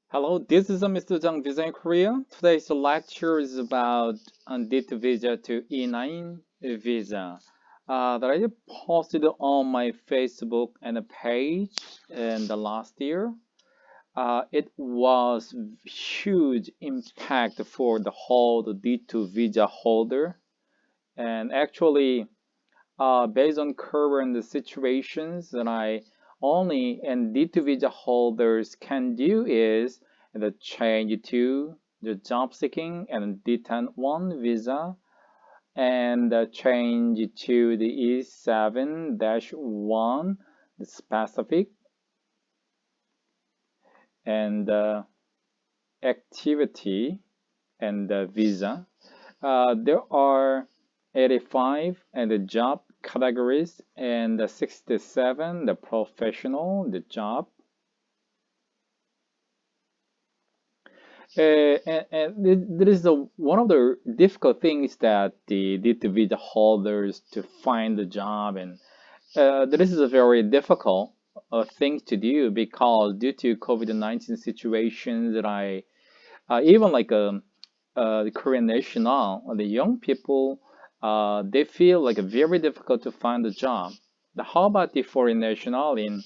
Hello, this is Mr. Zhang Visa in Korea. Today's lecture is about D-2 visa to E-9 visa that I posted on my Facebook and a page in the last year. It was huge impact for the whole D-2 visa holder, and actually based on current situations that I only and D2 visa holders can do is the change to the job seeking and D10-1 visa and change to the E7-1 the specific and activity and visa. There are 85 and the job categories and the 67 the professional the job. And there is one of the difficult things that the D2 visa holders to find the job, and this is a very difficult thing to do because due to COVID-19 situations that I even like the Korean national, the young people, they feel like very difficult to find a job. How about the foreign national in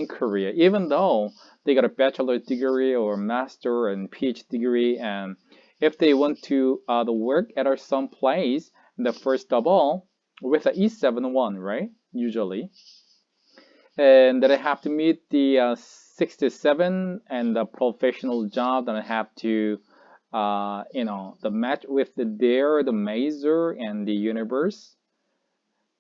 Korea? Even though they got a bachelor degree or master and PhD degree, and if they want to work at some place, the first of all with the E7-1, right? Usually, and that I have to meet the 67 and the professional job that I have to the match with the major and the universe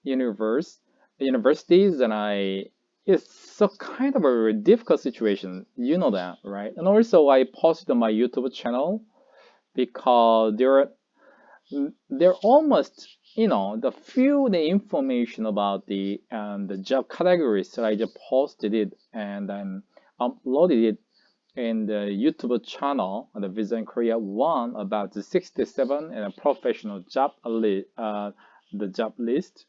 universities, and I it's so kind of a difficult situation. You know that, right? And also I posted on my YouTube channel because they're almost the few the information about the job categories that I just posted it and then uploaded it in the YouTube channel, the Visa in Korea one about the 67 and a professional job the job list.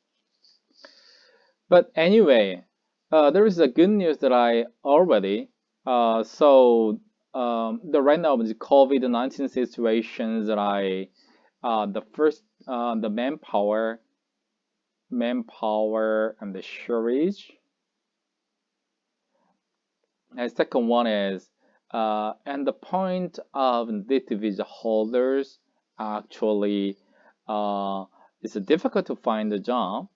But anyway, there is a good news that I already the right now with the COVID-19 situations that I the first the manpower and the shortage. And second one is and the point of the visa holders actually it's difficult to find a job,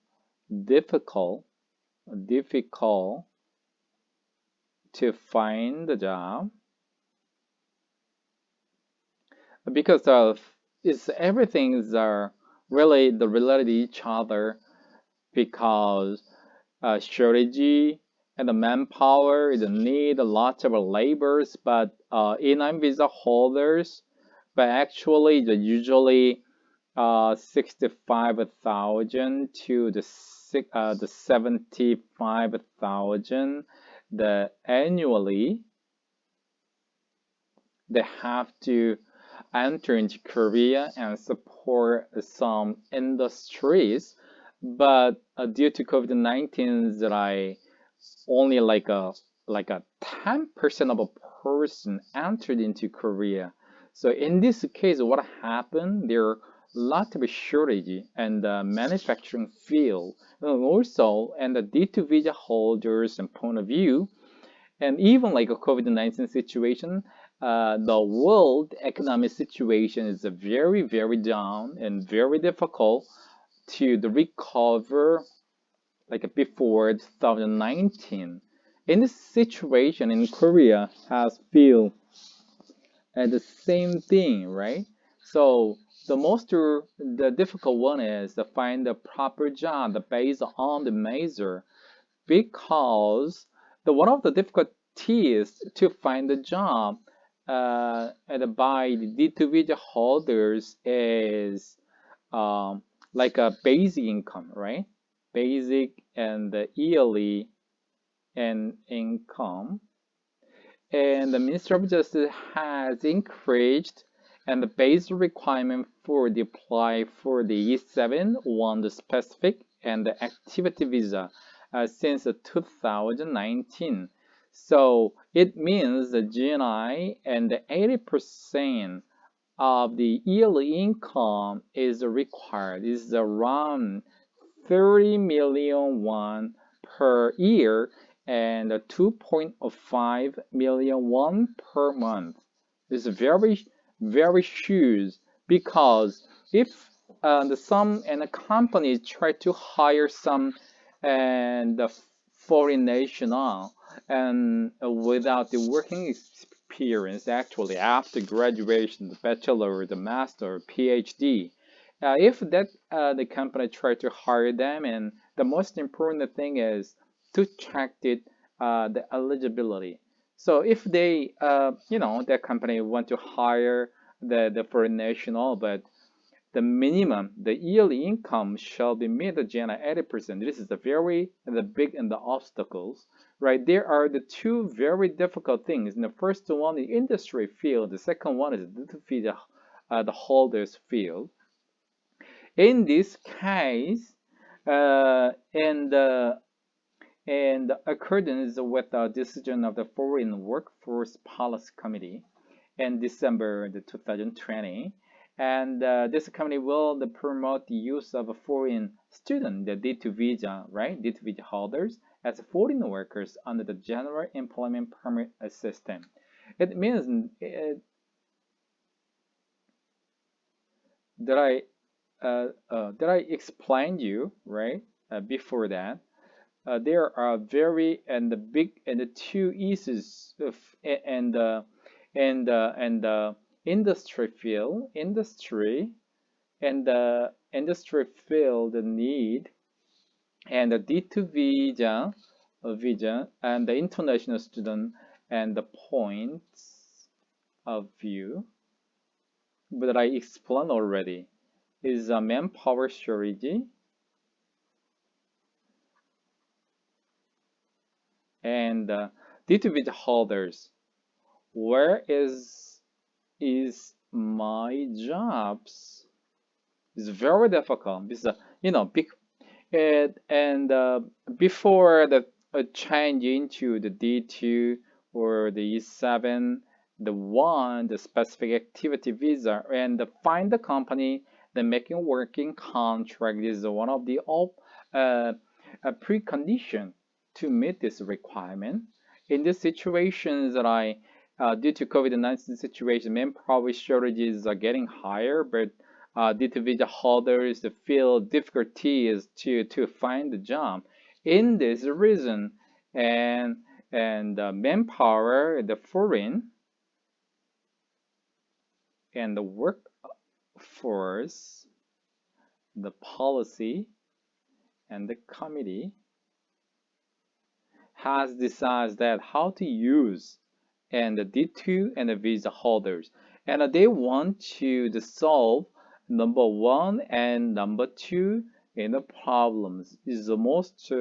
difficult, difficult to find a job because of it's everything's are really the related to each other because shortage and the manpower the need a lot of labors, but E9 visa holders, but actually usually 65,000 to the 75,000 the annually they have to enter into Korea and support some industries, but due to COVID-19 that I only like a 10% of a person entered into Korea. So in this case, what happened? There are a lot of shortage and the manufacturing field, and also and the D2 visa holders and point of view, and even like a COVID-19 situation, the world economic situation is very, very down and very difficult to the recover like before 2019. In this situation in Korea has feel the same thing, right? So the difficult one is to find the proper job based on the major because the one of the difficulties to find a job and by the D2 visa holders is um, like a basic income, right? Basic and the yearly and income. And the Ministry of Justice has increased and the base requirement for the apply for the E7 one the specific and the activity visa since 2019. So it means the GNI and the 80% of the yearly income is required, is around 30 million won per year and 2.5 million won per month. It's very, very huge because if some and a company try to hire some and the foreign national and without the working experience actually after graduation, the bachelor, the master, PhD, if that the company try to hire them, and the most important thing is to check the eligibility. So if they that company want to hire the foreign national, but the minimum, the yearly income shall be meet the GNI 80%. This is the big and the obstacles, right? There are the two very difficult things. And the first one is industry field. The second one is the holders field. In this case, in accordance with the decision of the Foreign Workforce Policy Committee in December 2020, and this committee will promote the use of a foreign student, the D-2 visa, right? D-2 visa holders as foreign workers under the General Employment Permit system. It means that I explained you right before that. There are very and the big and the two issues of and the industry field need and the D2 visa and the international student and the points of view that I explained already is a manpower shortage and D2 visa holders. Where is my jobs? It's very difficult because before the change into the D2 or the E7, the specific activity visa, and find the company that making working contract is one of the precondition to meet this requirement. In this situations that due to COVID-19 situation, manpower shortages are getting higher, but due to visa holders feel difficulties to find the job. In this reason, and manpower, the foreign and the workforce, the policy and the committee has decided that how to use and the D2 and the visa holders, and they want to solve number one and number two in the problems is the most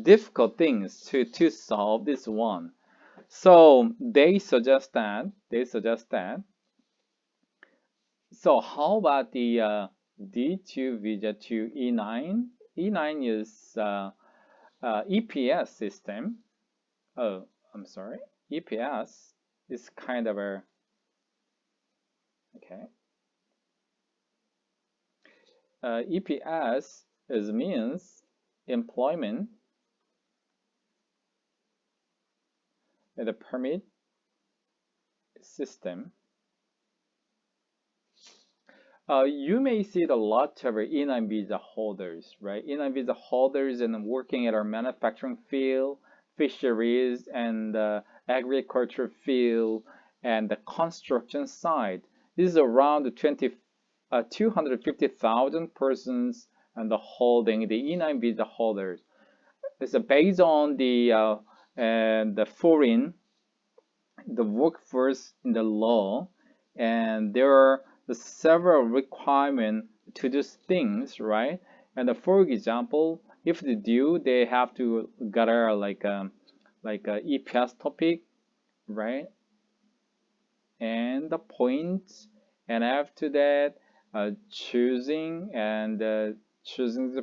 difficult things to solve this one. So they suggest that so how about the D2 visa to E9? E9 is EPS system. Oh, I'm sorry. EPS is kind of a okay. EPS means employment and the permit system. You may see a lot of E9 visa holders, right? E9 visa holders and working at our manufacturing field, fisheries, and agriculture field, and the construction side. This is around 250,000 persons and holding the E9 visa holders. It's based on the foreign, the workforce in the law, and there are several requirements to these things, right? And for example, if they do, they have to gather like a EPS topic, right? And the points, and after that, choosing the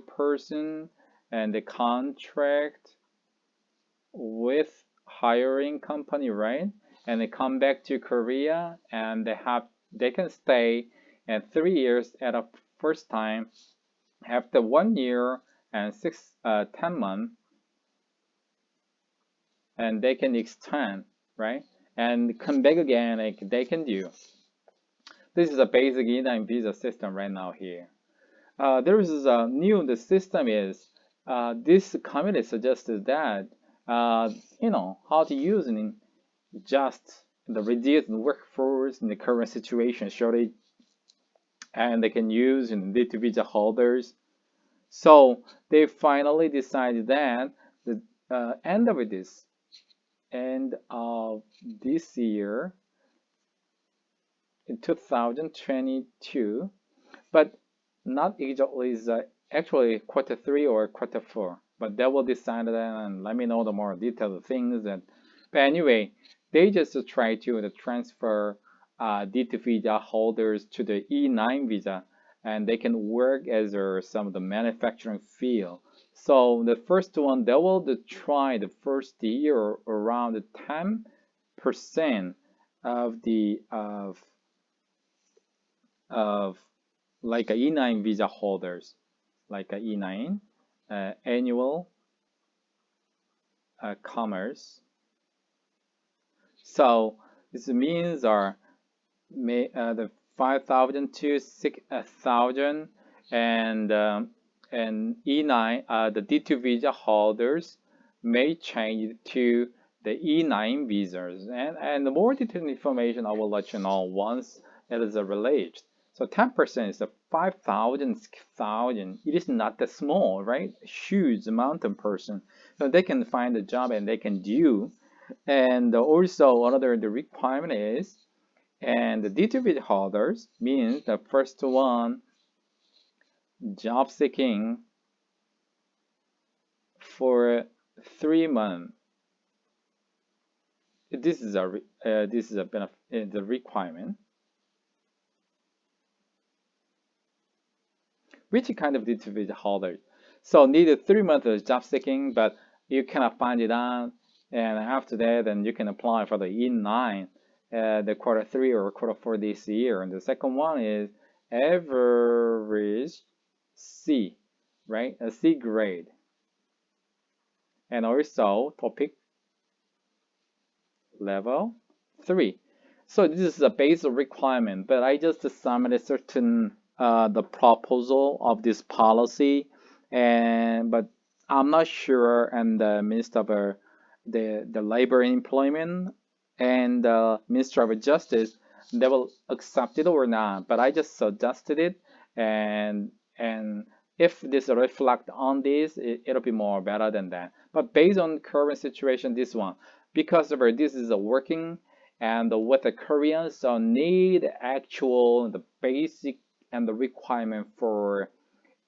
person and the contract with hiring company, right? And they come back to Korea and they can stay and 3 years at a first time. After 1 year and 10 months, and they can extend, right? And come back again, like they can do. This is a basic E-9 visa system right now here. There is a new the system is this committee suggested that how to use in just the reduced workforce in the current situation shortage, and they can use in D-2 visa holders. So they finally decided that the end of this year in 2022, but not exactly is actually Q3 or Q4, but they will decide that and let me know the more detailed things. But anyway, they just try to transfer D2 visa holders to the E9 visa, and they can work as some of the manufacturing field. So the first one, they will try the first year around 10% of the of like a E9 visa holders, like a E9 annual commerce. So this means the 5,000 to 6,000 and E9 the D2 visa holders may change to the E9 visas, and the more detailed information I will let you know once it is released. So 10% is a 5,000, 6,000. It is not that small, right? Huge mountain person. So they can find a job and they can do. And also another the requirement is, and the D2 visa holders means the first one job seeking for 3 months. This is a benefit, the requirement. Which kind of D2 visa holder? So needed 3 months of job seeking, but you cannot find it out. And after that, then you can apply for the E9, the Q3 or Q4 this year. And the second one is average C, right? A C grade. And also topic level 3. So this is a basic requirement, but I just summarized certain the proposal of this policy, but I'm not sure. And the Minister of the Labor and Employment and the Minister of Justice, they will accept it or not. But I just suggested it, and if this reflect on this, it'll be more better than that. But based on current situation, this one, because of this is a working and what the Koreans so need actual the basic and the requirement for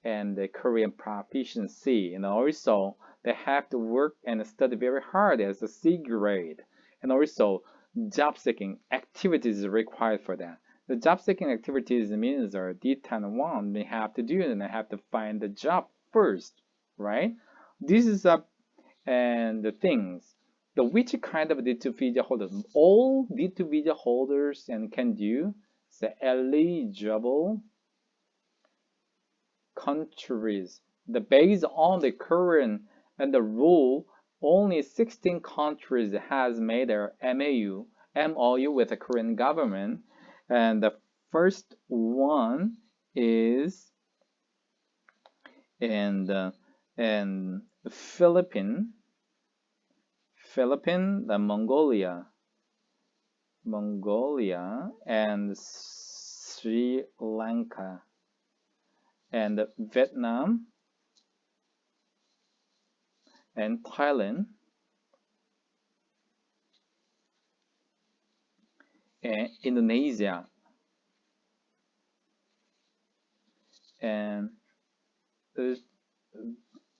and the Korean proficiency, and also they have to work and study very hard as a C grade, and also job seeking activities required for that. The job seeking activities means are D-1 they have to do, and they have to find the job first, right? This is a and the things. The which kind of D2 visa holders? All D2 visa holders and can do the eligible countries. The based on the current and the rule, only 16 countries has made their MOU with the Korean government, and the first one is in Philippines, the Mongolia, and Sri Lanka, and Vietnam, and Thailand, and Indonesia, and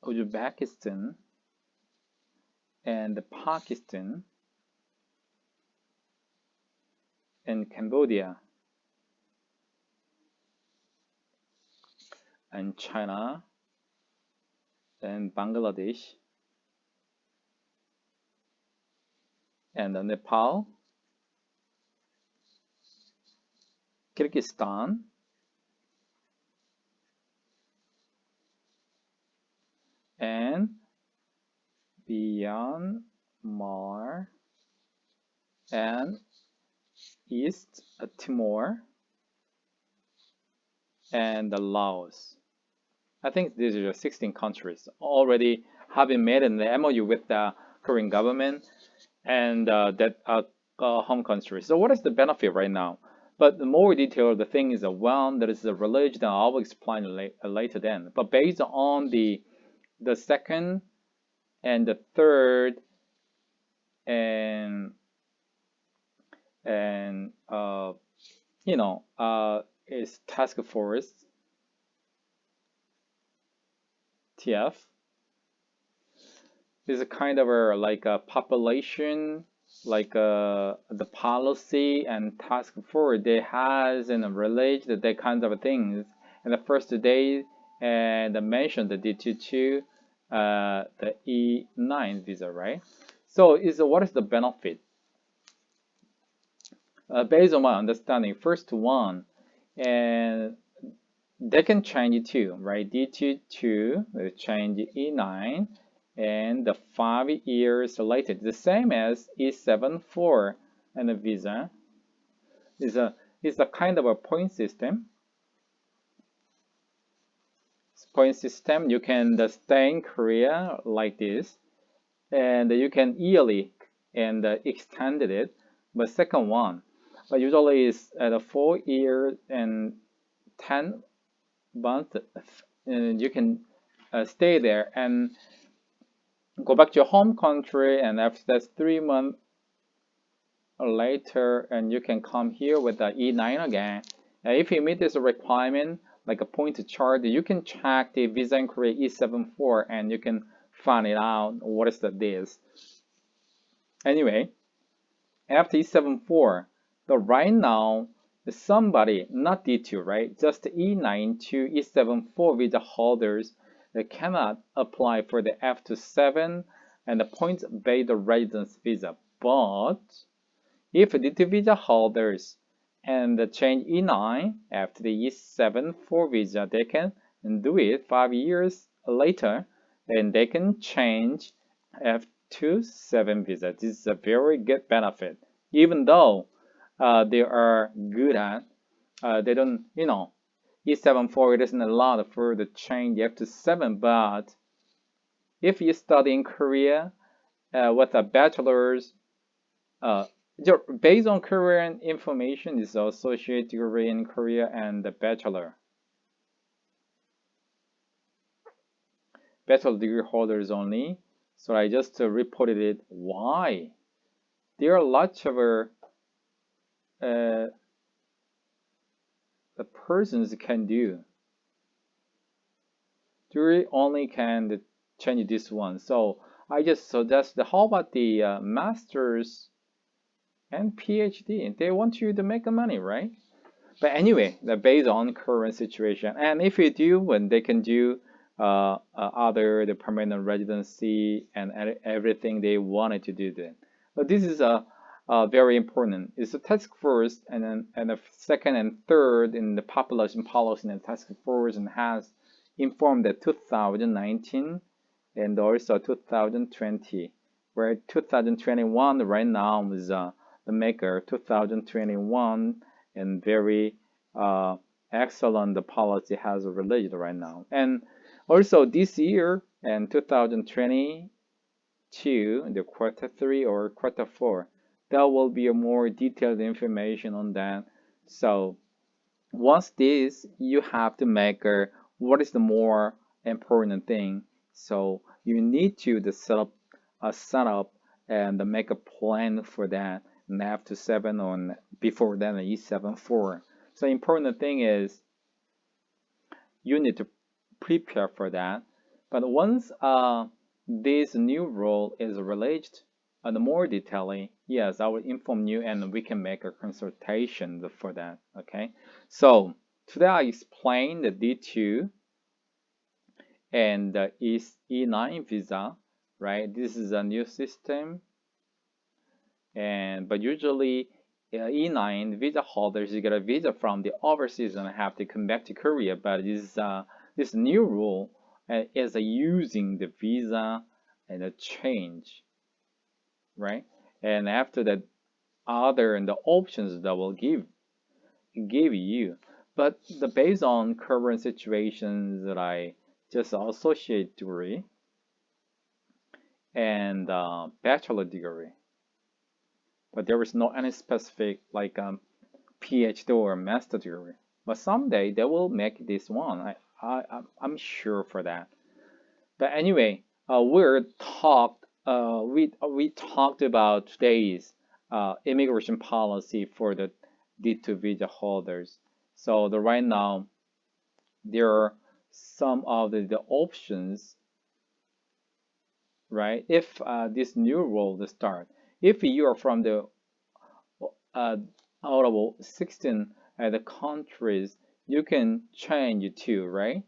Uzbekistan, and Pakistan, and Cambodia, and China, and Bangladesh, and Nepal, Kyrgyzstan, and Myanmar, and East Timor, and Laos. I think these are 16 countries already having made an MOU with the Korean government and that home country. So what is the benefit right now? But the more detailed the thing is, one that is the religion, I will explain later then. But based on the second and the third and is task force TF is a kind of like a population, like the policy and task force they has and related that kinds of things. And the first day and I mentioned the D-2, the E-9 visa, right? So what is the benefit? Based on my understanding, first one, and they can change it too, right? D-2 will change E-9, and the 5 years later, the same as E-7-4 and the visa is a kind of a point system. Point system, you can stay in Korea like this, and you can yearly and extend it. But second one, but usually is at a 4 years and 10 months, and you can stay there and go back to your home country, and after that's 3 months later, and you can come here with the E-9 again. If you meet this requirement, like a point chart, you can check the visa in Korea E-7-4 and you can find it out what is this. Anyway, after E-7-4, but right now, somebody, not D-2, right? Just E-9 to E-7-4 visa holders that cannot apply for the F-7 and the point-based residence visa. But if D-2 visa holders and change E-9 after the E-7-4 visa, they can do it 5 years later, and they can change F-7 visa. This is a very good benefit, even though they are good at, they don't, E-7-4, it isn't allowed for the change F-7, but if you study in Korea with a bachelor's, based on Korean information, is associate degree in Korea and the bachelor degree holders only. So I just reported it. Why? There are lots of the persons can do. Jury only can change this one. So I just suggest how about the masters and PhD? They want you to make money, right? But anyway, based on current situation, and if you do, when they can do other the permanent residency and everything they wanted to do then. But this is very important. It's a task force and the second and third in the population policy and task force and has informed that 2019 and also 2020, where 2021 right now is the maker 2021 and very excellent policy has released right now. And also this year and 2022, the quarter 3 or quarter 4, there will be a more detailed information on that. So once this, you have to make what is the more important thing. So you need to set up a setup and make a plan for that. And after 7 on before then E-7-4. So important thing is you need to prepare for that. But once this new rule is released and more detailing, yes, I will inform you and we can make a consultation for that. Okay. So today I explained the D-2 and the E-9 visa, right? This is a new system. but usually E-9 visa holders, you get a visa from the overseas and have to come back to Korea. But this new rule is using the visa and a change, right? And after that, other and the options that will give you. But based on current situations that I just associate degree and bachelor degree, but there is no any specific like PhD or master degree. But someday they will make this one. I'm sure for that. But anyway, we talked about today's immigration policy for the D-2 visa holders. So right now there are some of the options, right? If this new rule will start, if you are from the out of 16 the countries, you can change to, right?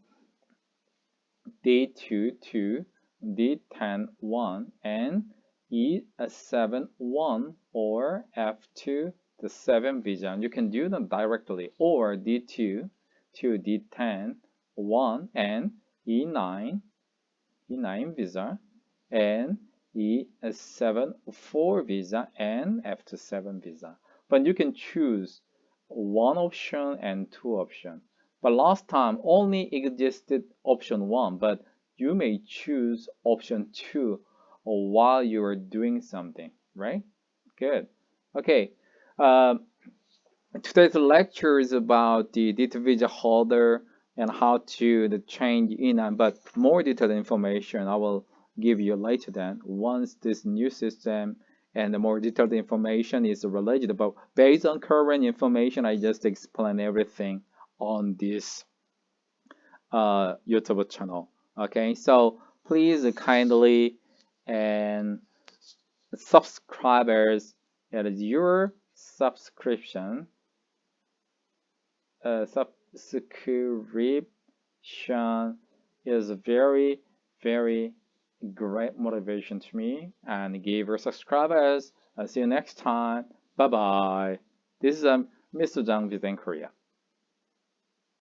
D2 to D10 1 and E7 1 or F2 the 7 visa. You can do them directly, or D2 to D10 1 and E9 visa and E7 4 visa and F2 7 visa. But you can choose one option and two options. But last time only existed option 1, but you may choose option 2 while you are doing something, right? Good. Okay. Today's lecture is about the D-2 visa holder and how to change in, but more detailed information I will give you later then once this new system and the more detailed information is related. But based on current information, I just explain everything on this YouTube channel. Okay, so please kindly and subscribers, your subscription is very, very great motivation to me, and give your subscribers. I'll see you next time. Bye bye. This is Mr. Zhang visiting Korea.